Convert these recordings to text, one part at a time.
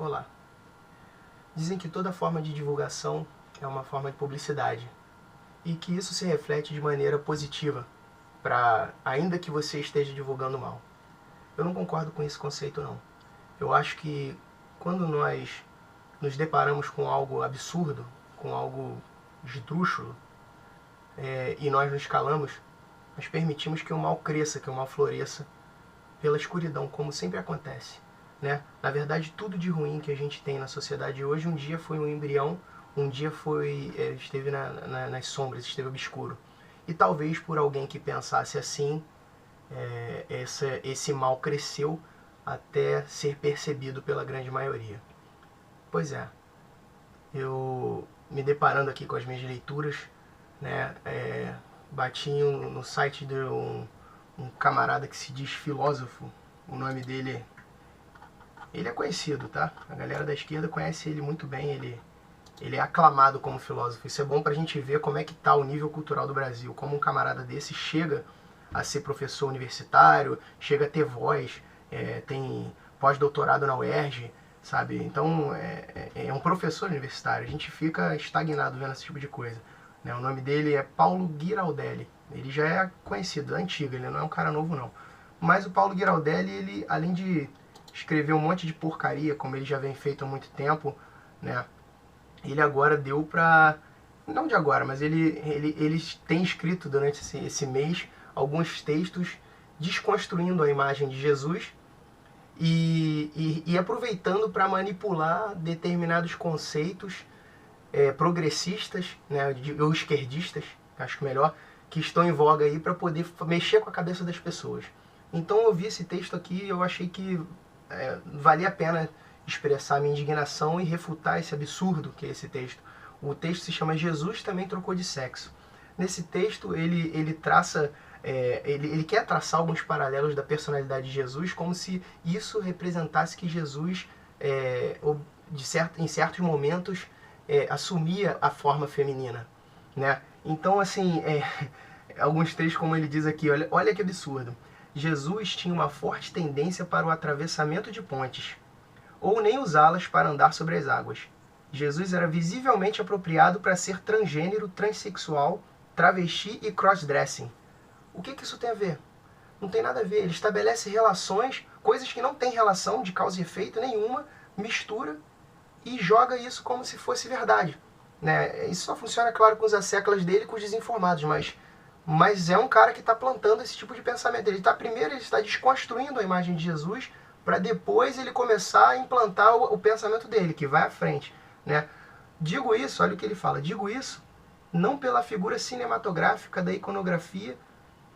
Olá. Dizem que toda forma de divulgação é uma forma de publicidade e que isso se reflete de maneira positiva, ainda que você esteja divulgando mal. Eu não concordo com esse conceito, não. Eu acho que quando nós nos deparamos com algo absurdo, com algo esdrúxulo, e nós nos calamos, nós permitimos que o mal cresça, que o mal floresça pela escuridão, como sempre acontece. Né? Na verdade, tudo de ruim que a gente tem na sociedade hoje, um dia foi um embrião, um dia esteve nas sombras, esteve obscuro. E talvez por alguém que pensasse assim, esse mal cresceu até ser percebido pela grande maioria. Pois é, eu me deparando aqui com as minhas leituras, né, bati no site de um camarada que se diz filósofo, o nome dele... Ele é conhecido, tá? A galera da esquerda conhece ele muito bem, ele é aclamado como filósofo. Isso é bom pra gente ver como é que tá o nível cultural do Brasil, como um camarada desse chega a ser professor universitário, chega a ter voz, tem pós-doutorado na UERJ, sabe? Então, é um professor universitário. A gente fica estagnado vendo esse tipo de coisa. Né? O nome dele é Paulo Giraldelli. Ele já é conhecido, é antigo, ele não é um cara novo, não. Mas o Paulo Giraldelli, ele, além de escrever um monte de porcaria, como ele já vem feito há muito tempo, né? Ele agora deu pra... Não de agora, mas ele tem escrito durante esse mês alguns textos desconstruindo a imagem de Jesus e aproveitando para manipular determinados conceitos progressistas, né, ou esquerdistas, acho que melhor, que estão em voga aí para poder mexer com a cabeça das pessoas. Então eu vi esse texto aqui e eu achei que valia a pena expressar minha indignação e refutar esse absurdo que é esse texto. O texto se chama Jesus Também Trocou de Sexo. Nesse texto ele traça, ele quer traçar alguns paralelos da personalidade de Jesus, como se isso representasse que Jesus, em certos momentos, assumia a forma feminina. Né? Então, assim, alguns trechos, como ele diz aqui, olha que absurdo. Jesus tinha uma forte tendência para o atravessamento de pontes, ou nem usá-las para andar sobre as águas. Jesus era visivelmente apropriado para ser transgênero, transexual, travesti e crossdressing. O que isso tem a ver? Não tem nada a ver. Ele estabelece relações, coisas que não têm relação de causa e efeito nenhuma, mistura e joga isso como se fosse verdade. Né? Isso só funciona, claro, com os asseclas dele e com os desinformados, mas é um cara que está plantando esse tipo de pensamento. Primeiro ele está desconstruindo a imagem de Jesus para depois ele começar a implantar o pensamento dele, que vai à frente. Né? Digo isso, olha o que ele fala, digo isso não pela figura cinematográfica da iconografia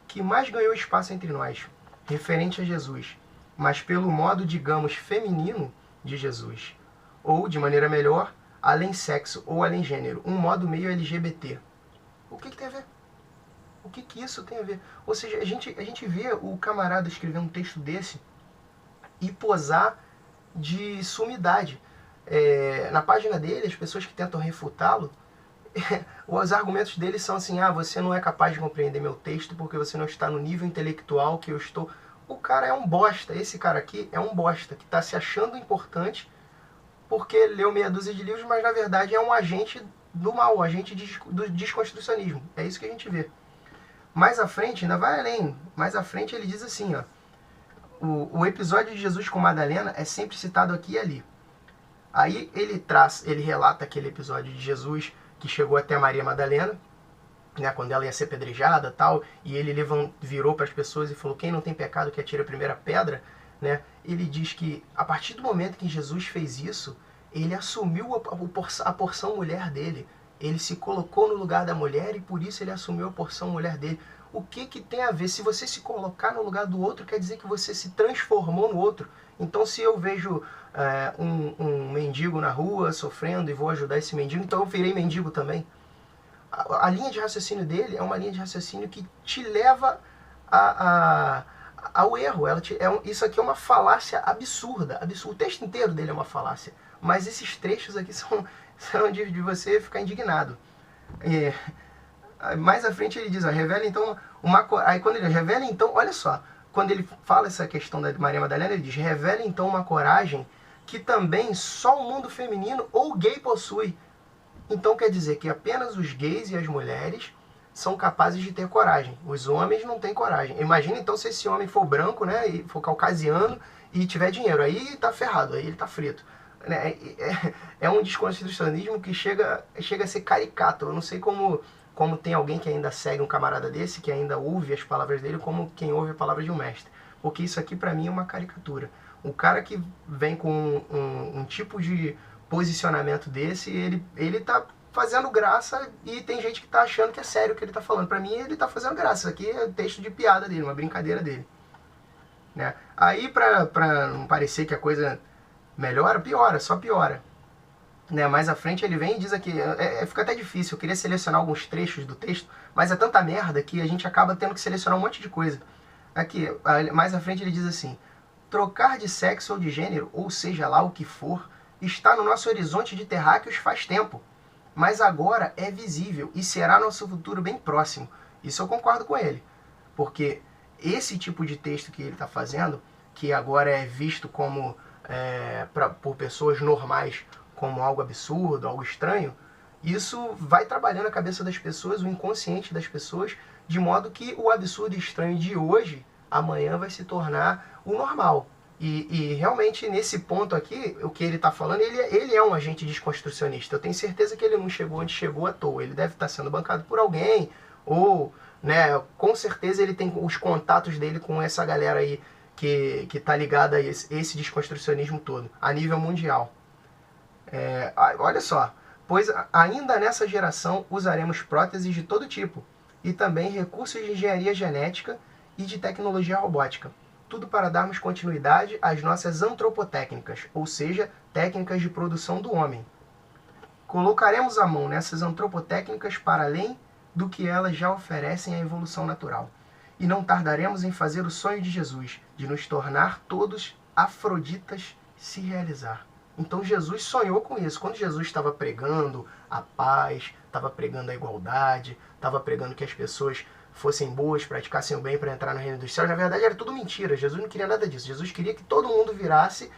que mais ganhou espaço entre nós, referente a Jesus, mas pelo modo, digamos, feminino de Jesus, ou, de maneira melhor, além sexo ou além gênero, um modo meio LGBT. O que tem a ver? O que isso tem a ver? Ou seja, a gente vê o camarada escrever um texto desse e posar de sumidade. Na página dele, as pessoas que tentam refutá-lo, os argumentos dele são assim, você não é capaz de compreender meu texto porque você não está no nível intelectual que eu estou. O cara é um bosta, esse cara aqui é um bosta, que está se achando importante porque leu meia dúzia de livros, mas na verdade é um agente do mal, um agente do desconstrucionismo. É isso que a gente vê. Mais à frente, ainda vai além, mais à frente ele diz assim, o episódio de Jesus com Madalena é sempre citado aqui e ali. Aí ele relata aquele episódio de Jesus que chegou até Maria Madalena, né, quando ela ia ser apedrejada, tal, e ele virou para as pessoas e falou, quem não tem pecado que atire a primeira pedra. Né? Ele diz que a partir do momento que Jesus fez isso, ele assumiu a porção mulher dele. Ele se colocou no lugar da mulher e por isso ele assumiu a porção mulher dele. O que tem a ver? Se você se colocar no lugar do outro, quer dizer que você se transformou no outro. Então, se eu vejo um mendigo na rua sofrendo e vou ajudar esse mendigo, então eu virei mendigo também. A linha de raciocínio dele é uma linha de raciocínio que te leva ao erro. Isso aqui é uma falácia absurda. O texto inteiro dele é uma falácia. Mas esses trechos aqui são de você ficar indignado. Mais à frente ele diz, revela então aí quando ele revela então, olha só, quando ele fala essa questão da Maria Madalena, ele diz, revela então uma coragem que também só o mundo feminino ou gay possui. Então quer dizer que apenas os gays e as mulheres são capazes de ter coragem. Os homens não têm coragem. Imagina então se esse homem for branco, né, e for caucasiano e tiver dinheiro. Aí tá ferrado, aí ele tá frito. É um desconstrucionismo que chega a ser caricato. Eu não sei como tem alguém que ainda segue um camarada desse, que ainda ouve as palavras dele como quem ouve a palavra de um mestre. Porque isso aqui pra mim é uma caricatura. O cara que vem com um tipo de posicionamento desse, ele tá fazendo graça e tem gente que tá achando que é sério o que ele tá falando. Pra mim ele tá fazendo graça. Isso aqui é texto de piada dele, uma brincadeira dele. Né? Aí pra não parecer que a coisa melhora, piora, só piora. Né? Mais à frente ele vem e diz aqui, fica até difícil, eu queria selecionar alguns trechos do texto, mas é tanta merda que a gente acaba tendo que selecionar um monte de coisa. Aqui, mais à frente ele diz assim: trocar de sexo ou de gênero, ou seja lá o que for, está no nosso horizonte de terráqueos faz tempo, mas agora é visível e será nosso futuro bem próximo. Isso eu concordo com ele, porque esse tipo de texto que ele está fazendo, que agora é visto como por pessoas normais como algo absurdo, algo estranho, isso vai trabalhando a cabeça das pessoas, o inconsciente das pessoas, de modo que o absurdo e estranho de hoje, amanhã vai se tornar o normal. E realmente nesse ponto aqui, o que ele está falando, ele é um agente desconstrucionista. Eu tenho certeza que ele não chegou onde chegou à toa. Ele deve estar sendo bancado por alguém, ou, né, com certeza ele tem os contatos dele com essa galera aí que está ligada a esse desconstrucionismo todo, a nível mundial. Olha só, pois ainda nessa geração usaremos próteses de todo tipo, e também recursos de engenharia genética e de tecnologia robótica. Tudo para darmos continuidade às nossas antropotécnicas, ou seja, técnicas de produção do homem. Colocaremos a mão nessas antropotécnicas para além do que elas já oferecem à evolução natural. E não tardaremos em fazer o sonho de Jesus, de nos tornar todos afroditas se realizar. Então Jesus sonhou com isso. Quando Jesus estava pregando a paz, estava pregando a igualdade, estava pregando que as pessoas fossem boas, praticassem o bem para entrar no reino dos céus, na verdade era tudo mentira. Jesus não queria nada disso. Jesus queria que todo mundo virasse,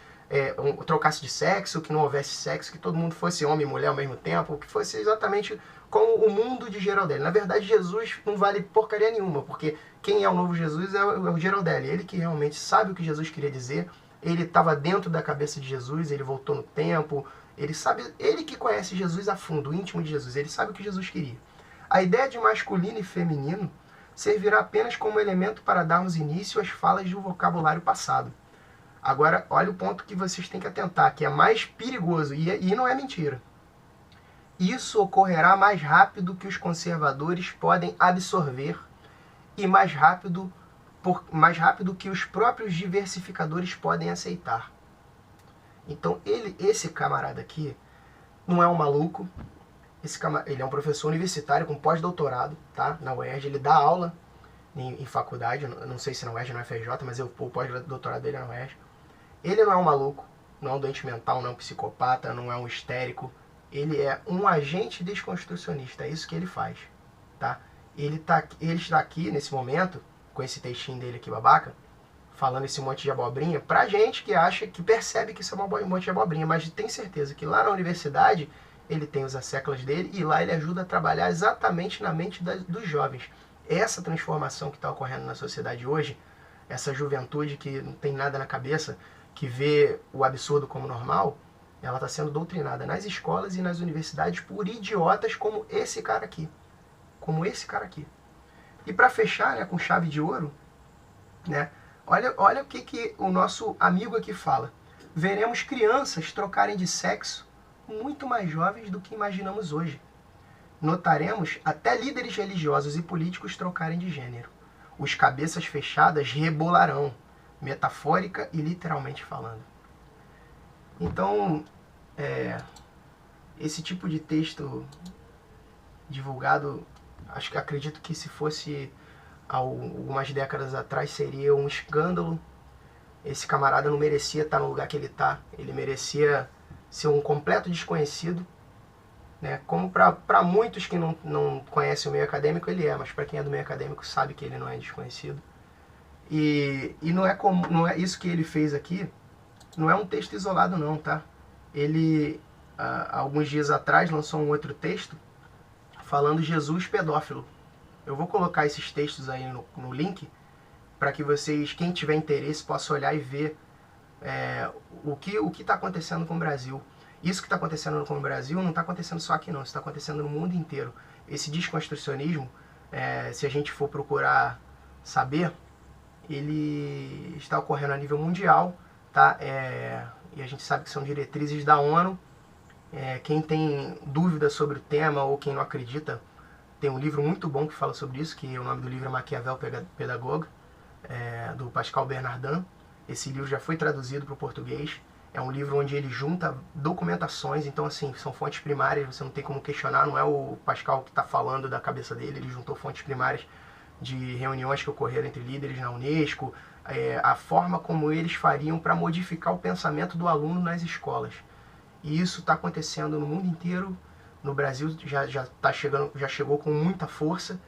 trocasse de sexo, que não houvesse sexo, que todo mundo fosse homem e mulher ao mesmo tempo, que fosse exatamente como o mundo de Geraldelli. Na verdade, Jesus não vale porcaria nenhuma, porque quem é o novo Jesus é o Geraldelli. Ele que realmente sabe o que Jesus queria dizer, ele estava dentro da cabeça de Jesus, ele voltou no tempo, ele sabe, ele que conhece Jesus a fundo, o íntimo de Jesus, ele sabe o que Jesus queria. A ideia de masculino e feminino servirá apenas como elemento para darmos início às falas do vocabulário passado. Agora, olha o ponto que vocês têm que atentar, que é mais perigoso, e não é mentira. Isso ocorrerá mais rápido que os conservadores podem absorver e mais rápido que os próprios diversificadores podem aceitar. Então, esse camarada aqui não é um maluco. Ele é um professor universitário com pós-doutorado, tá? Na UERJ. Ele dá aula em faculdade, não sei se na UERJ ou na FRJ, mas o pós-doutorado dele é na UERJ. Ele não é um maluco, não é um doente mental, não é um psicopata, não é um histérico. Ele é um agente desconstrucionista, é isso que ele faz, tá? Ele está aqui nesse momento, com esse textinho dele aqui babaca, falando esse monte de abobrinha, pra gente que acha, que percebe que isso é um monte de abobrinha, mas tem certeza que lá na universidade ele tem os asseclas dele e lá ele ajuda a trabalhar exatamente na mente dos jovens. Essa transformação que está ocorrendo na sociedade hoje, essa juventude que não tem nada na cabeça, que vê o absurdo como normal, ela está sendo doutrinada nas escolas e nas universidades por idiotas como esse cara aqui. E para fechar, né, com chave de ouro, né, olha o que o nosso amigo aqui fala. Veremos crianças trocarem de sexo muito mais jovens do que imaginamos hoje. Notaremos até líderes religiosos e políticos trocarem de gênero. Os cabeças fechadas rebolarão, metafórica e literalmente falando. Então, esse tipo de texto divulgado, acredito que se fosse algumas décadas atrás seria um escândalo. Esse camarada não merecia estar no lugar que ele está. Ele merecia ser um completo desconhecido, né? Como para muitos que não conhecem o meio acadêmico ele é, mas para quem é do meio acadêmico sabe que ele não é desconhecido. E não é isso que ele fez aqui, não é um texto isolado não, tá? Ele, há alguns dias atrás, lançou um outro texto falando Jesus pedófilo. Eu vou colocar esses textos aí no link, para que vocês, quem tiver interesse, possa olhar e ver o que está acontecendo com o Brasil. Isso que está acontecendo com o Brasil não está acontecendo só aqui não, isso está acontecendo no mundo inteiro. Esse desconstrucionismo, se a gente for procurar saber, ele está ocorrendo a nível mundial, tá? E a gente sabe que são diretrizes da ONU. Quem tem dúvida sobre o tema ou quem não acredita, tem um livro muito bom que fala sobre isso, que o nome do livro é Maquiavel Pedagogo, do Pascal Bernardin. Esse livro já foi traduzido para o português. É um livro onde ele junta documentações, então assim, são fontes primárias, você não tem como questionar, não é o Pascal que está falando da cabeça dele, ele juntou fontes primárias de reuniões que ocorreram entre líderes na Unesco, a forma como eles fariam para modificar o pensamento do aluno nas escolas. E isso está acontecendo no mundo inteiro, no Brasil já chegou com muita força,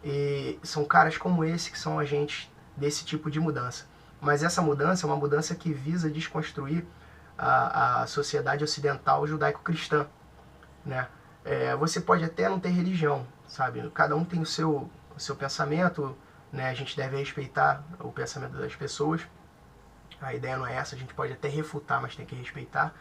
e são caras como esse que são agentes desse tipo de mudança. Mas essa mudança é uma mudança que visa desconstruir a sociedade ocidental judaico-cristã, né? Você pode até não ter religião, sabe? Cada um tem o seu pensamento, né? A gente deve respeitar o pensamento das pessoas. A ideia não é essa, a gente pode até refutar, mas tem que respeitar.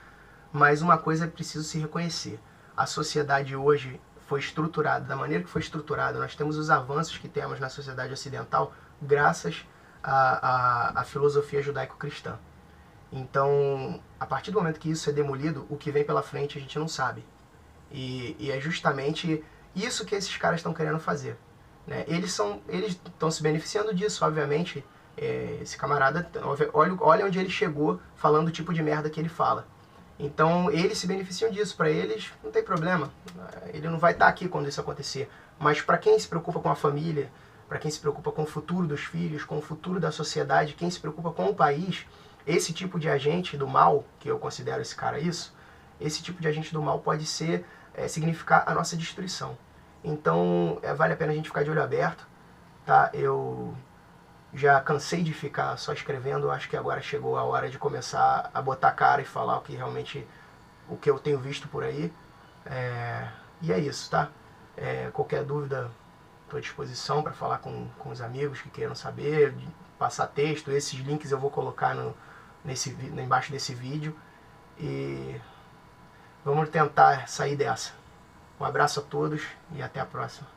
Mas uma coisa é preciso se reconhecer. A sociedade hoje foi estruturada da maneira que foi estruturada. Nós temos os avanços que temos na sociedade ocidental graças à filosofia judaico-cristã. Então, a partir do momento que isso é demolido, o que vem pela frente a gente não sabe. E é justamente isso que esses caras estão querendo fazer, né? Eles estão se beneficiando disso, obviamente. Esse camarada, olha onde ele chegou falando o tipo de merda que ele fala. Então, eles se beneficiam disso. Para eles, não tem problema. Ele não vai estar aqui quando isso acontecer. Mas para quem se preocupa com a família, para quem se preocupa com o futuro dos filhos, com o futuro da sociedade, quem se preocupa com o país, esse tipo de agente do mal, que eu considero esse cara isso, esse tipo de agente do mal pode significar a nossa destruição. Então, vale a pena a gente ficar de olho aberto, tá? Eu já cansei de ficar só escrevendo, acho que agora chegou a hora de começar a botar a cara e falar o que eu tenho visto por aí. E é isso, tá? Qualquer dúvida, estou à disposição para falar com os amigos que queiram saber, passar texto. Esses links eu vou colocar embaixo desse vídeo. E vamos tentar sair dessa. Um abraço a todos e até a próxima.